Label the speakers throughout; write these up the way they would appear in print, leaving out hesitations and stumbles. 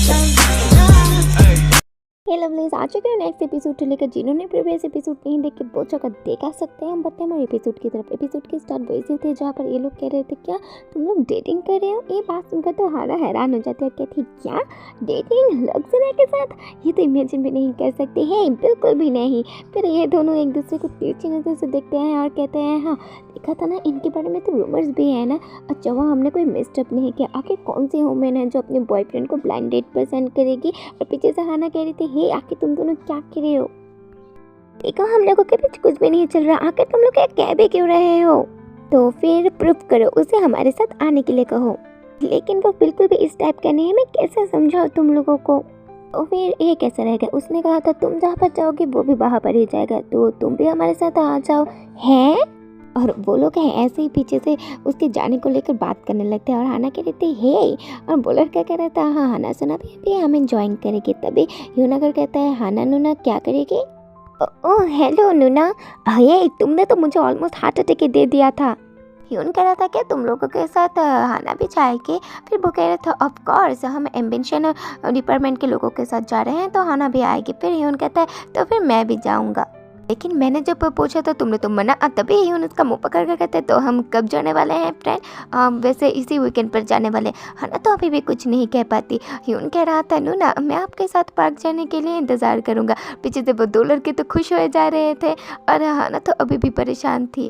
Speaker 1: हे lovelies, आ चुके हैं next episode से लेकर। जिन्होंने प्रीवियस एपिसोड नहीं देखे वो जगह देखा सकते हैं। हम बढ़ते हैं हमारे एपिसोड की तरफ। एपिसोड के स्टार्ट वैसे थे जहाँ पर ये लोग कह रहे थे क्या तुम लोग डेटिंग कर रहे हो। ये बात सुनकर तो हाना हैरान हो जाती है और कहती क्या डेटिंग लग्जरिया के साथ, ये तो इमेजिन भी नहीं कर सकते हैं, बिल्कुल भी नहीं। फिर ये दोनों एक दूसरे को तिरछी नजर से देखते हैं और कहते हैं हाँ देखा था ना, इनके बारे में तो रूमर्स भी है ना। अच्छा वहाँ हमने कोई मिस्टेक नहीं किया। आखिर कौन सी वुमेन है जो अपने बॉयफ्रेंड को ब्लाइंड डेट पर सेंड करेगी। और पीछे से हाना कह रही थी हे आखिर तुम दोनों क्या कर रहे हो, देखो हम लोगों के बीच कुछ भी नहीं चल रहा, आखिर तुम लोग क्या कह भी क्यों रहे हो। तो फिर प्रूफ करो, उसे हमारे साथ आने के लिए कहो। लेकिन वो बिल्कुल भी इस टाइप का नहीं है, मैं कैसे समझाऊँ तुम लोगों को। तो फिर ये कैसा रहेगा, उसने कहा था तुम जहाँ पर जाओगे वो भी वहाँ पर ही जाएगा, तो तुम भी हमारे साथ आ जाओ है। और वो लोग हैं ऐसे ही पीछे से उसके जाने को लेकर बात करने लगते हैं। और हाना कह रही थी हे, और बोलर क्या कह रहा था हाँ हाना सुना भी हमें ज्वाइन करेगी। तभी यूनागर कहता है हाना नूना क्या करेगी। ओह हेलो नूना, ये तुमने तो मुझे ऑलमोस्ट हार्ट अटैक दे दिया था। यून कह रहा था क्या तुम लोगों के साथ हाना भी जाएगी। फिर वो कह रहा था ऑफ कोर्स हम एम्बिशन डिपार्टमेंट के लोगों के साथ जा रहे हैं तो हाना भी आएगी। फिर यून कहता है तो फिर मैं भी जाऊँगा। लेकिन मैंने जब पूछा था तुमने तो मना। तभी यून उसका मुँह पकड़ कर कहते तो हम कब जाने वाले हैं फ्रेंड, वैसे इसी वीकेंड पर जाने वाले। हाना तो अभी भी कुछ नहीं कह पाती। यून कह रहा था नूना मैं आपके साथ पार्क जाने के लिए इंतज़ार करूँगा। पीछे से वो दो लड़के तो खुश हो जा रहे थे और हाना तो अभी भी परेशान थी,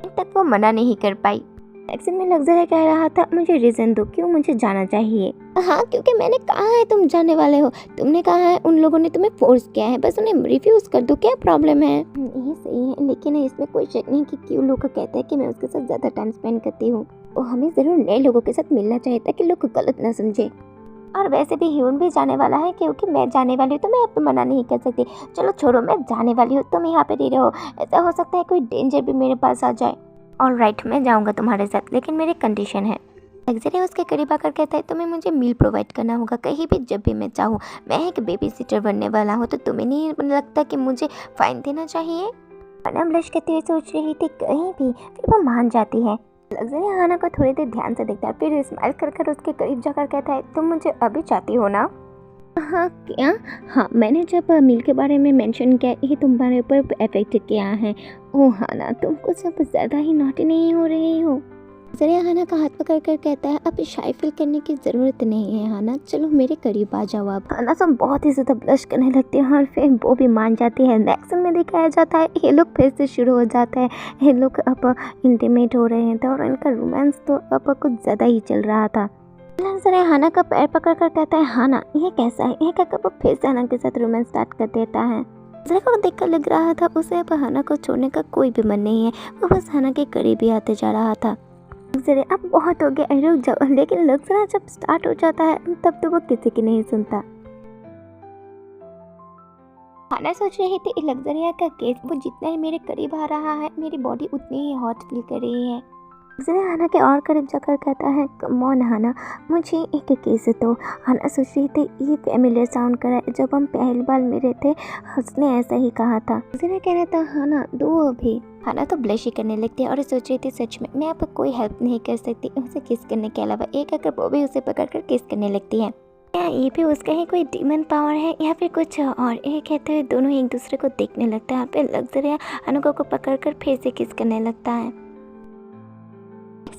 Speaker 1: तक वो मना नहीं कर पाई। एक्शन में लग्जरी कह रहा था मुझे रीज़न दो क्यों मुझे जाना चाहिए। हाँ क्योंकि मैंने कहा है तुम जाने वाले हो, तुमने कहा है, उन लोगों ने तुम्हें फोर्स किया है, बस उन्हें रिफ्यूज़ कर दो, क्या प्रॉब्लम है। ये सही है लेकिन इसमें कोई शक नहीं कि क्यों लोग कहते हैं कि मैं उसके साथ ज़्यादा टाइम स्पेंड करती हूँ। तो हमें ज़रूर नए लोगों के साथ मिलना चाहिए ताकि लोग गलत ना समझे। और वैसे भी ह्यून भी जाने वाला है क्योंकि मैं जाने वाली हूँ तो मैं अब मना नहीं कर सकती। चलो छोड़ो मैं जाने वाली हूँ, तुम यहाँ पे रहो। ऐसा हो सकता है कोई डेंजर भी मेरे पास आ जाए। ऑलराइट मैं जाऊँगा तुम्हारे साथ, लेकिन मेरी कंडीशन है। लग्जरी उसके करीब आकर कहता है तुम्हें मुझे मील प्रोवाइड करना होगा कहीं भी जब भी मैं चाहूँ। मैं एक बेबी सिटर बनने वाला हूँ तो तुम्हें नहीं लगता कि मुझे फाइन देना चाहिए। हाना ब्लश करते हुए सोच रही थी कहीं भी, फिर वो मान जाती है। लग्जरी हाना को थोड़ी देर ध्यान से देखता है, फिर स्माइल कर कर उसके करीब जाकर कहता है तुम मुझे अभी चाहती हो ना। हाँ क्या, हाँ मैंने जब मील के बारे में मेंशन किया ये तुम्हारे ऊपर इफेक्ट किया है। ओह हाना तुम कुछ अब ज़्यादा ही नॉटी नहीं हो रही हो। जरिया हाना का हाथ पकड़ कर कहता है अब शाई फील करने की ज़रूरत नहीं है हाना, चलो मेरे करीब आ जाओ। अब हाना सब बहुत ही ज़्यादा ब्लश करने लगती है और फिर वो भी मान जाती है। नेक्स्ट में दिखाया जाता है ये लोग फिर से शुरू हो जाता है। ये लोग अब इंटीमेट हो रहे थे और इनका रोमांस तो अब कुछ ज़्यादा ही चल रहा था। जरा हाना का पैर पकड़ कर कहता है हाना ये कैसा है, ये क्या वो फिर से हाना के साथ रोमांस स्टार्ट कर देता है। जरा को देखकर लग रहा था उसे अब हाना को छोड़ने का कोई भी मन नहीं है, वो बस हाना के करीब ही आते जा रहा था। जरा अब बहुत हो गया रुक जाओ, लेकिन लग्जरा जब स्टार्ट हो जाता है तब तो वो किसी की नहीं सुनता। हाना सोच रही थी लग्जरिया का केस, वो जितना ही मेरे करीब आ रहा है मेरी बॉडी उतनी ही हॉट फील कर रही है। लग्जरी हाना के और करीब जाकर कहता है कम ऑन हाना मुझे एक केस दो। हाना सोच रही थी ये फैमिलियर साउंड कर रहा है, जब हम पहली बार मिले थे उसने ऐसा ही कहा था। लग्जरी कह रहा था हाना दो अभी। हाना तो ब्लश ही करने लगती है और सोच रही थी सच में मैं अब कोई हेल्प नहीं कर सकती उसे किस करने के अलावा। एक आकर वो भी उसे पकड़ कर किस करने लगती है। क्या ये भी उसका ही कोई डीमन पावर है या फिर कुछ और। ये कहते हुए दोनों एक दूसरे को देखने लगता है। फिर लग्जरी हाना को पकड़ कर फिर से किस करने लगता है।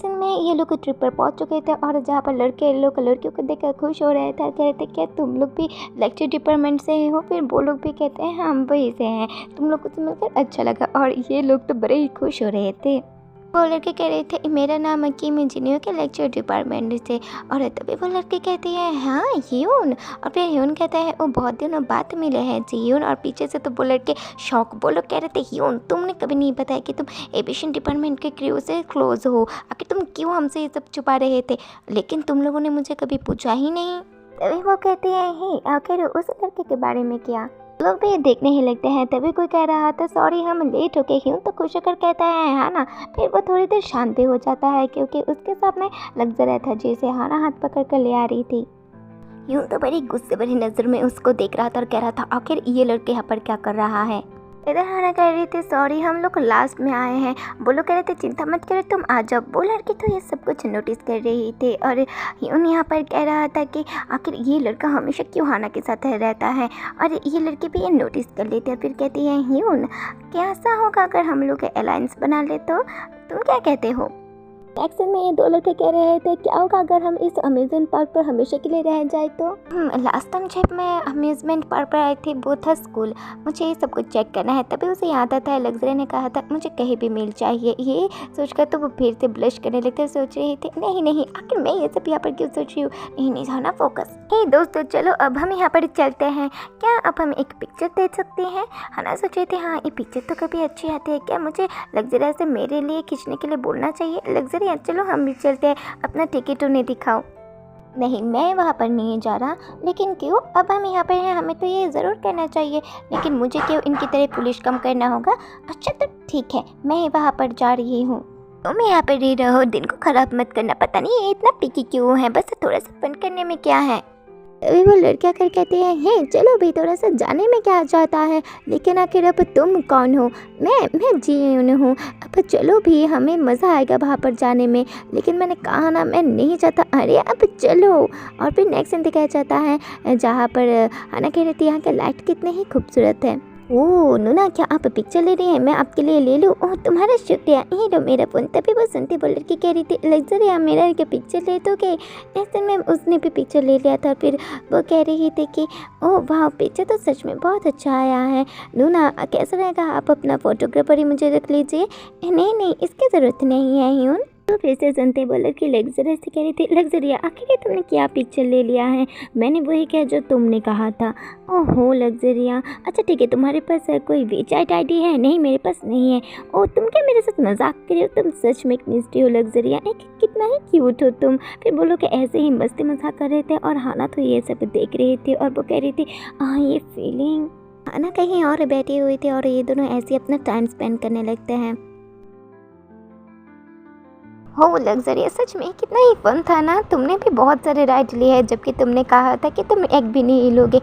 Speaker 1: में ये लोग ट्रिप पर पहुंच चुके थे और जहाँ पर लड़के लोग लड़कियों को देखकर खुश हो रहे थे, कह रहे थे क्या तुम लोग भी लेक्चर डिपार्टमेंट से हो। फिर वो लोग भी कहते हैं हम वही से हैं, तुम लोगों से मिलकर अच्छा लगा। और ये लोग तो बड़े ही खुश हो रहे थे। वो लड़के कह रहे थे मेरा नाम अकीम इंजीनियर के लेक्चर डिपार्टमेंट से। और तभी वो लड़के कहते हैं हाँ ह्यून। और फिर ह्यून कहता है वो बहुत दिनों बाद मिले हैं जी ह्यून। और पीछे से तो वो लड़के शौक वो लोग कह रहे थे ह्यून तुमने कभी नहीं बताया कि तुम एविएशन डिपार्टमेंट के क्रू से क्लोज हो, आखिर तुम क्यों हमसे ये सब छुपा रहे थे, लेकिन तुम लोगों ने मुझे कभी पूछा ही नहीं। तभी वो कहते हैं हे आखिर उस लड़के के बारे में क्या। लोग भी देखने ही लगते हैं। तभी कोई कह रहा था सॉरी हम लेट हो गए। ह्यून तो खुश होकर कहता है हाना। फिर वो थोड़ी देर शांति हो जाता है क्योंकि उसके सामने लग्जरी था जिसे हाना हाथ पकड़ कर ले आ रही थी। ह्यून तो बड़ी गुस्से भरी नज़र में उसको देख रहा था और कह रहा था आखिर ये लड़के यहाँ पर क्या कर रहा है। इधर हना कह रही थी सॉरी हम लोग लास्ट में आए हैं। वो लोग कह रहे थे चिंता मत करो तुम आ जाओ। वो लड़की तो ये सब कुछ नोटिस कर रही थी और ह्यून यहाँ पर कह रहा था कि आखिर ये लड़का हमेशा क्यों हाना के साथ रहता है और ये लड़की भी ये नोटिस कर लेती है। फिर कहती है ह्यून कैसा होगा अगर हम लोग अलायंस बना ले तो तुम क्या कहते हो। एक्शन में ये दो लड़के कह रहे थे क्या होगा अगर हम इस अम्यूजमेंट पार्क पर हमेशा के लिए रह जाए तो। लास्ट टाइम जब मैं अम्यूजमेंट पार्क पर आई थी वो था स्कूल, मुझे ये सब कुछ चेक करना है। तभी उसे याद आता है लग्जरी ने कहा था मुझे कहीं भी मिल चाहिए। ये सोचकर तो वो फिर से ब्लश करने लगते सोच रही थी नहीं आखिर मैं ये सब यहाँ पर क्यों सोच रही हूँ। नहीं जाना फोकस। हे दोस्तों चलो अब हम यहाँ पर चलते हैं। क्या अब हम एक पिक्चर देख सकते हैं। हना सोच रही थी हाँ ये पिक्चर तो कभी अच्छी आती है, क्या मुझे लग्जरी से मेरे लिए खींचने के लिए बोलना चाहिए। लग्जरी चलो हम भी चलते हैं, अपना टिकट उन्हें दिखाओ। नहीं मैं वहाँ पर नहीं जा रहा। लेकिन क्यों, अब हम यहाँ पर हैं हमें तो ये ज़रूर करना चाहिए, लेकिन मुझे क्यों इनकी तरह पुलिस कम करना होगा। अच्छा तो ठीक है मैं वहाँ पर जा रही हूँ, तुम यहाँ पर रह रहो, दिन को ख़राब मत करना। पता नहीं ये इतना पिकी क्यों है, बस थोड़ा सा फन करने में क्या है। तभी वो लड़कियाँ कर कहती है हे चलो भी थोड़ा सा जाने में क्या जाता है, लेकिन आखिर अब तुम कौन हो। मैं जीन हूँ। अब चलो भी हमें मज़ा आएगा वहाँ पर जाने में। लेकिन मैंने कहा ना मैं नहीं चाहता। अरे अब चलो। और फिर नेक्स्ट सीन दिखाया जाता है जहाँ पर हना कह रही थी यहाँ का लाइट कितने ही खूबसूरत है। ओह नूना क्या आप पिक्चर ले रही हैं, मैं आपके लिए ले लूँ। ओह तुम्हारा शुक्रिया, ये लो मेरा फ़ोन। तभी वो सुनती वो लड़की कह रही थी लग्जरी आप मेरा एक पिक्चर ले दोगे। ऐसे में उसने भी पिक्चर ले लिया था। फिर वो कह रही थी कि ओह वाह पिक्चर तो सच में बहुत अच्छा आया है। नूना कैसा रहेगा आप अपना फोटोग्राफर ही मुझे रख लीजिए। नहीं इसकी ज़रूरत नहीं है ह्यून। तो फिर से सुनते बोले कि लग्जरी से कह रही थी लग्जरी आखिर तुमने क्या पिक्चर ले लिया है। मैंने वही किया जो तुमने कहा था। ओहो लग्जरिया अच्छा ठीक है तुम्हारे पास कोई वेबसाइट आईडी है। नहीं मेरे पास नहीं है। ओह तुम क्या मेरे साथ मजाक कर रहे हो, तुम सच में एक मिस्टी हो लग्जरिया, कितना ही क्यूट हो तुम। फिर बोलो कि ऐसे ही मस्ती मजाक कर रहे थे और हाना तो ये सब देख रही थी और वो कह रही थी हाँ ये फीलिंग। हाना कहीं और बैठी हुई थी और ये दोनों ऐसे अपना टाइम स्पेंड करने लगते हैं। हो लग्जरी सच में कितना ही फन था ना, तुमने भी बहुत सारे राइड लिए हैं जबकि तुमने कहा था कि तुम एक भी नहीं लोगे।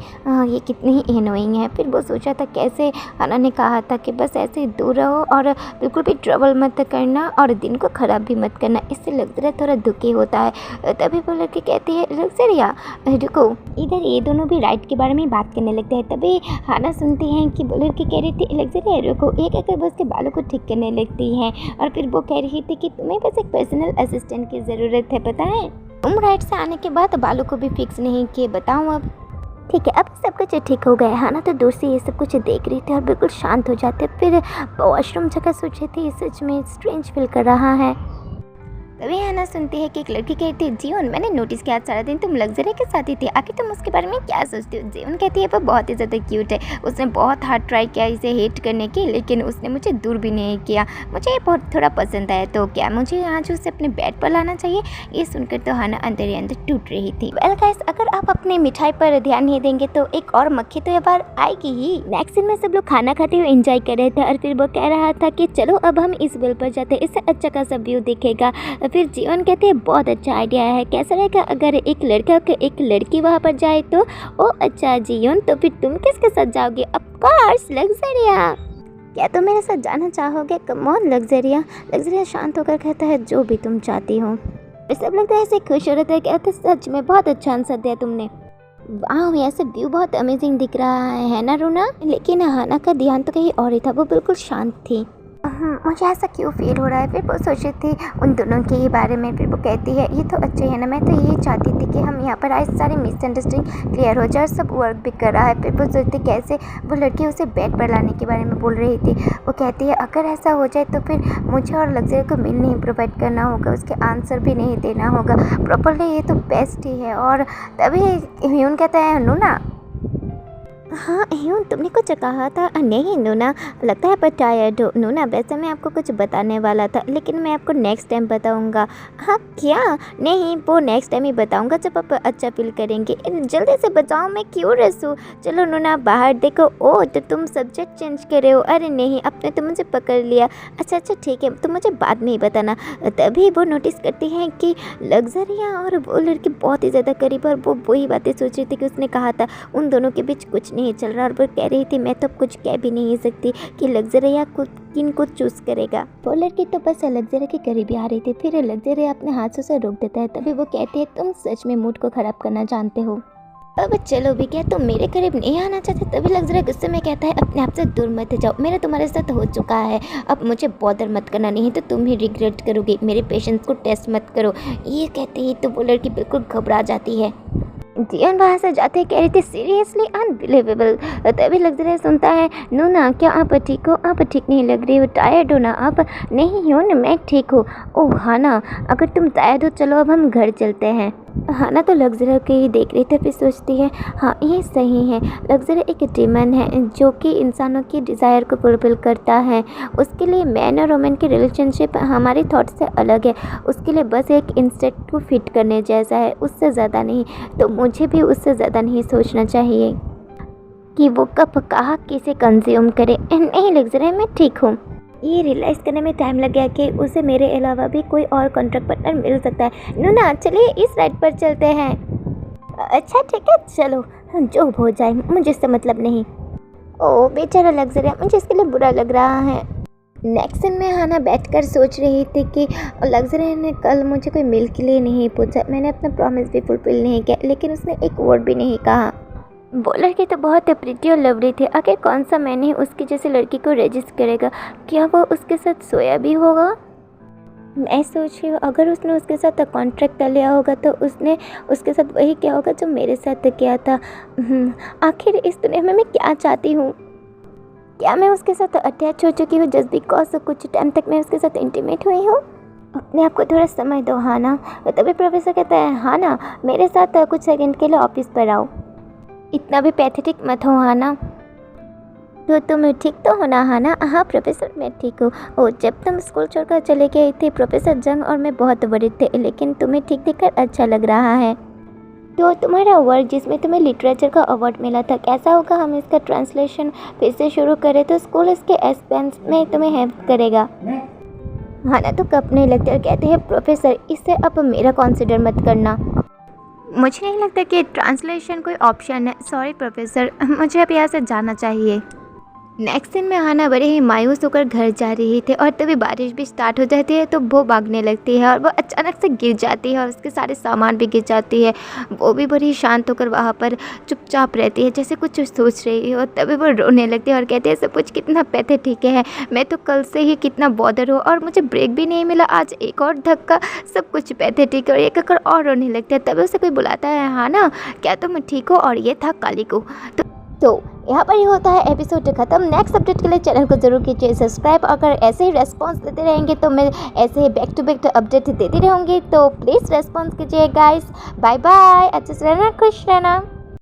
Speaker 1: ये कितनी ही एनोइंग है। फिर वो सोचा था कैसे हना ने कहा था कि बस ऐसे ही दूर रहो और बिल्कुल भी ट्रबल मत करना और दिन को ख़राब भी मत करना, इससे लग्जरी थोड़ा दुखी होता है। तभी वो लड़की कहती है लग्जरिया रुको। इधर ये दोनों भी राइड के बारे में बात करने लगते हैं। तभी हना सुनती हैं कि वो लड़की कह रही थी लग्जरिया रुको, एक एक वो उसके बालों को ठीक करने लगती हैं और फिर वो कह रही थी कि तुम्हें बस एक पर्सनल असिस्टेंट की ज़रूरत है पता है। तुम राइड से आने के बाद बालों को भी फिक्स नहीं किए, बताऊँ अब। ठीक है अब सब कुछ ठीक हो गया। हाना तो दूर से ये सब कुछ देख रही थी और बिल्कुल शांत हो जाते। फिर वॉशरूम जगह सोच रही थी सच में स्ट्रेंज फील कर रहा है। तभी हाना सुनती है कि एक लड़की कहती है जीवन मैंने नोटिस किया सारा दिन तुम लग्जरी के साथ ही थी, आखिर तुम उसके बारे में क्या सोचती हो। जीवन कहती है वो बहुत ही ज़्यादा क्यूट है, उसने बहुत हार्ड ट्राई किया इसे हेट करने की लेकिन उसने मुझे दूर भी नहीं किया, मुझे ये बहुत थोड़ा पसंद आया, तो क्या मुझे आज उसे अपने बेड पर लाना चाहिए। ये सुनकर तो हाना अंदर ही अंदर टूट रही थी। वेल गाइस अगर आप अपने मिठाई पर ध्यान नहीं देंगे तो एक और मक्खी तो ये बार आएगी ही। नेक्स्ट सीन में सब लोग खाना खाते हुए एंजॉय कर रहे थे और फिर वो कह रहा था कि चलो अब हम इस वेल पर जाते हैं, इससे अच्छा खासा व्यू दिखेगा। फिर जीवन कहते हैं बहुत अच्छा आइडिया है, कैसा रहेगा अगर एक लड़का और एक लड़की वहाँ पर जाए तो। ओ अच्छा जीवन तो फिर तुम किसके साथ जाओगे। Of course luxurious. क्या तुम मेरे साथ जाना चाहोगे। Come on luxurious. लग्जरिया शांत होकर कहता है जो भी तुम चाहती हो। सब लोग तो ऐसे खुश हो रहे थे, कहते सच में बहुत अच्छा आंसर दिया तुमने। वाह ऐसे व्यू बहुत अमेजिंग दिख रहा है ना रूना। लेकिन हाना का ध्यान तो कहीं और ही था, वो बिल्कुल शांत थी। मुझे ऐसा क्यों फील हो रहा है। फिर वो सोची थी उन दोनों के ही बारे में। फिर वो कहती है ये तो अच्छा है ना, मैं तो ये चाहती थी कि हम यहाँ पर आए सारी मिसअंडरस्टैंडिंग क्लियर हो जाए, सब वर्क भी कर रहा है। फिर वो सोचती कैसे वो लड़की उसे बेड पर लाने के बारे में बोल रही थी। वो कहती है अगर ऐसा हो जाए तो फिर मुझे और लग्जरी को मील नहीं प्रोवाइड करना होगा, उसके आंसर भी नहीं देना होगा प्रॉपरली, ये तो बेस्ट ही है। और तभी ह्यून कहता है नूना। हाँ ह्यून तुमने कुछ कहा था। नहीं नूना लगता है पर टायर्ड हो। नूना वैसे मैं आपको कुछ बताने वाला था लेकिन मैं आपको नेक्स्ट टाइम बताऊंगा। हाँ क्या। नहीं वो नेक्स्ट टाइम ही बताऊंगा जब आप अच्छा फील करेंगे। जल्दी से बताओ मैं क्यूरियस हूँ। चलो नूना बाहर देखो। ओह तो तुम सब्जेक्ट चेंज कर रहे हो। अरे नहीं आपने तो मुझे पकड़ लिया। अच्छा ठीक है तो मुझे बाद में ही बताना। तभी वो नोटिस करती हैं कि लग्जरिया और वो लड़की बहुत ही ज़्यादा करीब और वो वही बातें सोच रही थी कि उसने कहा था उन दोनों के बीच कुछ नहीं नहीं चल रहा और वो कह रही थी मैं तो कुछ कह भी नहीं सकती कि लग्जरिया किन को चूज़ करेगा। वो लड़की तो बस लग्जरिया के करीब ही आ रही थी, फिर लग्जरिया अपने हाथों से रोक देता है। तभी वो कहती है तुम सच में मूड को ख़राब करना जानते हो। अब चलो भी, क्या तुम मेरे करीब नहीं आना चाहते? तभी लग्जरिया गुस्से में कहता है अपने आप से दूर मत जाओ, मेरा तुम्हारे साथ हो चुका है, अब मुझे बॉदर मत करना, नहीं तो तुम ही रिग्रेट करोगे, मेरे पेशेंस को टेस्ट मत करो। ये कहते ही तो वो लड़की बिल्कुल घबरा जाती है। जियन वहाँ से जाते कह रही थी सीरियसली अनबिलीवेबल। तभी लग्जरिया सुनता है नूना क्या आप ठीक हो? आप ठीक नहीं लग रही हो, टायर्ड हो ना आप? नहीं हो ना, मैं ठीक हूँ। ओह हाना, अगर तुम टायर्ड हो चलो अब हम घर चलते हैं। हाना तो लग्जरिया के ही देख रही थी, फिर सोचती है हाँ ये सही है। लग्जरिया एक डीमन है जो कि इंसानों की डिज़ायर को फुलफिल करता है। उसके लिए मैन और वुमेन की रिलेशनशिप हमारी थॉट से अलग है। उसके लिए बस एक इंस्टेंट को फिट करने जैसा है, उससे ज़्यादा नहीं। तो मुझे भी उससे ज़्यादा नहीं सोचना चाहिए कि वो कब कहाँ किसे कंज्यूम करे। नहीं लग्जरिया, मैं ठीक हूँ। ये रियलाइज़ करने में टाइम लग गया कि उसे मेरे अलावा भी कोई और कॉन्ट्रैक्ट पार्टनर मिल सकता है। नूना चलिए इस राइड पर चलते हैं। अच्छा ठीक है चलो, जो हो जाए मुझे इससे मतलब नहीं। ओह बेचारा लग्जरिया, मुझे इसके लिए बुरा लग रहा है। नेक्स्ट सीन में हाना बैठकर सोच रही थी कि लग्जरिया ने कल मुझे कोई मिल के लिए नहीं पूछा, मैंने अपना प्रॉमिस भी फुलफिल नहीं किया, लेकिन उसने एक वर्ड भी नहीं कहा। वो लड़की तो बहुत प्रिटी और लवली थी, आखिर कौन सा मैंने उसकी जैसी लड़की को रजिस्ट करेगा? क्या वो उसके साथ सोया भी होगा? मैं सोच रही हूँ अगर उसने उसके साथ कॉन्ट्रैक्ट कर लिया होगा तो उसने उसके साथ वही किया होगा जो मेरे साथ किया था। आखिर इस दुनिया में मैं क्या चाहती हूँ? क्या मैं उसके साथ अटैच हो चुकी हूँ जस्ट बिकॉज कुछ टाइम तक मैं उसके साथ इंटीमेट हुई हूँ? अपने आप को थोड़ा समय दो हाना। तभी प्रोफेसर कहता है हाना मेरे साथ कुछ सेकंड के लिए ऑफिस पर आओ। इतना भी पैथेटिक मत हो हाना। तो तुम ठीक तो हो ना हाना? हाँ प्रोफेसर मैं ठीक हूँ। ओ जब तुम स्कूल छोड़कर चले गए थे प्रोफेसर जंग और मैं बहुत वरीड थे, लेकिन तुम्हें ठीक देखकर अच्छा लग रहा है। तो तुम्हारा वर्क जिसमें तुम्हें लिटरेचर का अवार्ड मिला था, कैसा होगा हम इसका ट्रांसलेशन फिर से शुरू करें तो स्कूल इसके एक्सपेंस में तुम्हें हेल्प करेगा। हाना तो कप नहीं लगती और कहते हैं प्रोफेसर इसे अब मेरा कंसिडर मत करना, मुझे नहीं लगता कि ट्रांसलेशन कोई ऑप्शन है। सॉरी प्रोफेसर, मुझे अब यहाँ से जाना चाहिए। नेक्स्ट दिन में हाना बड़े ही मायूस होकर घर जा रही थी और तभी बारिश भी स्टार्ट हो जाती है तो वो भागने लगती है और वो अचानक से गिर जाती है और उसके सारे सामान भी गिर जाती है। वो भी बड़ी शांत होकर वहाँ पर चुपचाप रहती है जैसे कुछ सोच रही है और तभी वो रोने लगती है और कहती है सब कुछ कितना पैथेटिक है, मैं तो कल से ही कितना बॉदर हूँ और मुझे ब्रेक भी नहीं मिला, आज एक और धक्का, सब कुछ पैथेटिक और एक कर और रोने लगता है। तभी उसे कोई बुलाता है हाना क्या तुम ठीक हो? और ये था काली को। तो यहाँ पर ही होता है एपिसोड खत्म। नेक्स्ट अपडेट के लिए चैनल को जरूर कीजिए सब्सक्राइब। अगर ऐसे ही रेस्पॉन्स देते रहेंगे तो मैं ऐसे ही बैक टू बैक अपडेट देती रहूँगी, तो प्लीज़ रेस्पॉन्स कीजिए गाइस। बाय बाय, अच्छे से रहना, खुश रहना।